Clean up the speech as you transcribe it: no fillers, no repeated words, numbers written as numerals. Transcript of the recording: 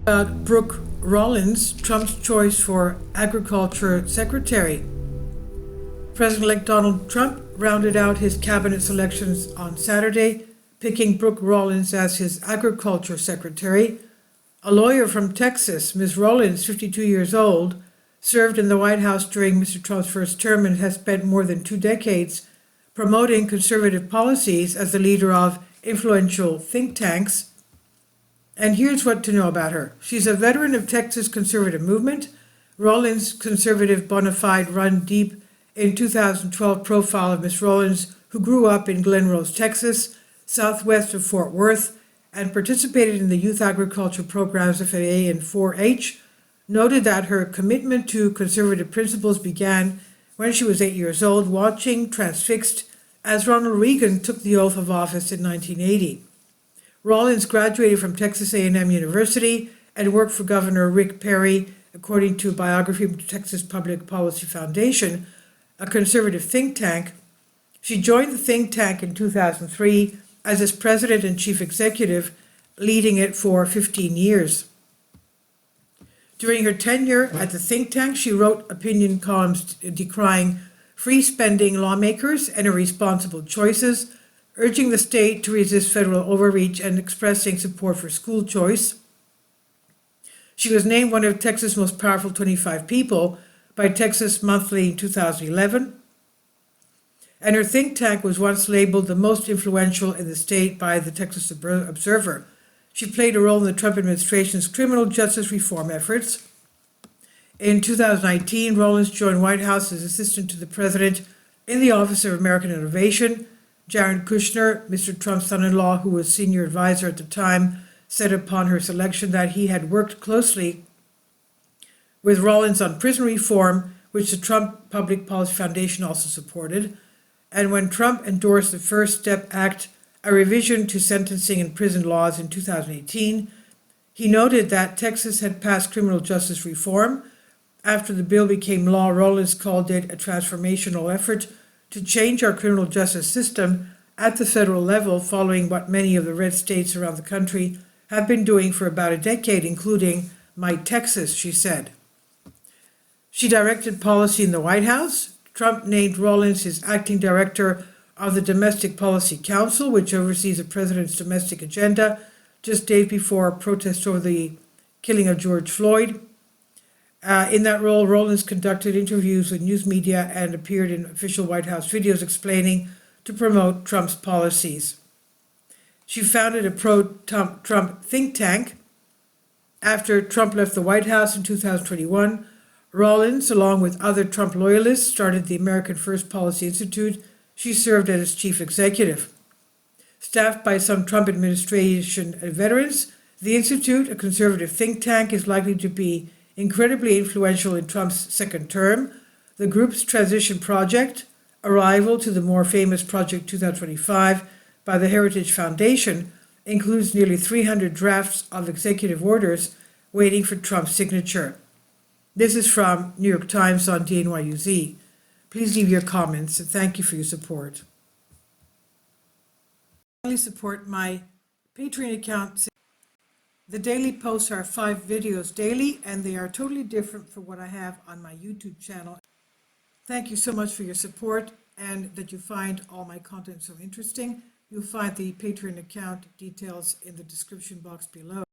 About Brooke Rollins, Trump's choice for Agriculture Secretary. President-elect Donald Trump rounded out his cabinet selections on Saturday, picking Brooke Rollins as his Agriculture Secretary. A lawyer from Texas, Ms. Rollins, 52 years old, served in the White House during Mr. Trump's first term and has spent more than 2 decades promoting conservative policies as the leader of influential think tanks. And here's what to know about her. She's a veteran of Texas conservative movement. Rollins' conservative bona fide run deep in 2012 profile of Ms. Rollins, who grew up in Glen Rose, Texas, southwest of Fort Worth, and participated in the youth agriculture programs of FAA and 4-H, noted that her commitment to conservative principles began when she was 8 years old, watching transfixed as Ronald Reagan took the oath of office in 1980. Rollins graduated from Texas A&M University and worked for Governor Rick Perry, according to a biography from the Texas Public Policy Foundation, a conservative think tank. She joined the think tank in 2003 as its president and chief executive, leading it for 15 years. During her tenure at the think tank, she wrote opinion columns decrying free spending lawmakers and irresponsible choices, urging the state to resist federal overreach and expressing support for school choice. She was named one of Texas' most powerful 25 people by Texas Monthly in 2011. And her think tank was once labeled the most influential in the state by the Texas Observer. She played a role in the Trump administration's criminal justice reform efforts. In 2019, Rollins joined White House as assistant to the president in the Office of American Innovation. Jared Kushner, Mr. Trump's son-in-law, who was senior advisor at the time, said upon her selection that he had worked closely with Rollins on prison reform, which the Trump Public Policy Foundation also supported. And when Trump endorsed the First Step Act, a revision to sentencing and prison laws in 2018, he noted that Texas had passed criminal justice reform. After the bill became law, Rollins called it a transformational effort to change our criminal justice system at the federal level, following what many of the red states around the country have been doing for about a decade, including my Texas, she said. She directed policy in the White House. Trump named Rollins his acting director of the Domestic Policy Council, which oversees the president's domestic agenda, just days before protests over the killing of George Floyd. In that role, Rollins conducted interviews with news media and appeared in official White House videos explaining to promote Trump's policies. She founded a pro-Trump think tank. After Trump left the White House in 2021, Rollins, along with other Trump loyalists, started the American First Policy Institute. She served as its chief executive. Staffed by some Trump administration veterans, the Institute, a conservative think tank, is likely to be incredibly influential in Trump's second term. The group's transition project, a rival to the more famous Project 2025 by the Heritage Foundation, includes nearly 300 drafts of executive orders waiting for Trump's signature. This is from New York Times on DNYUZ. Please leave your comments and thank you for your support. Please support my Patreon account. The daily posts are 5 videos daily, and they are totally different from what I have on my YouTube channel. Thank you so much for your support and that you find all my content so interesting. You'll find the Patreon account details in the description box below.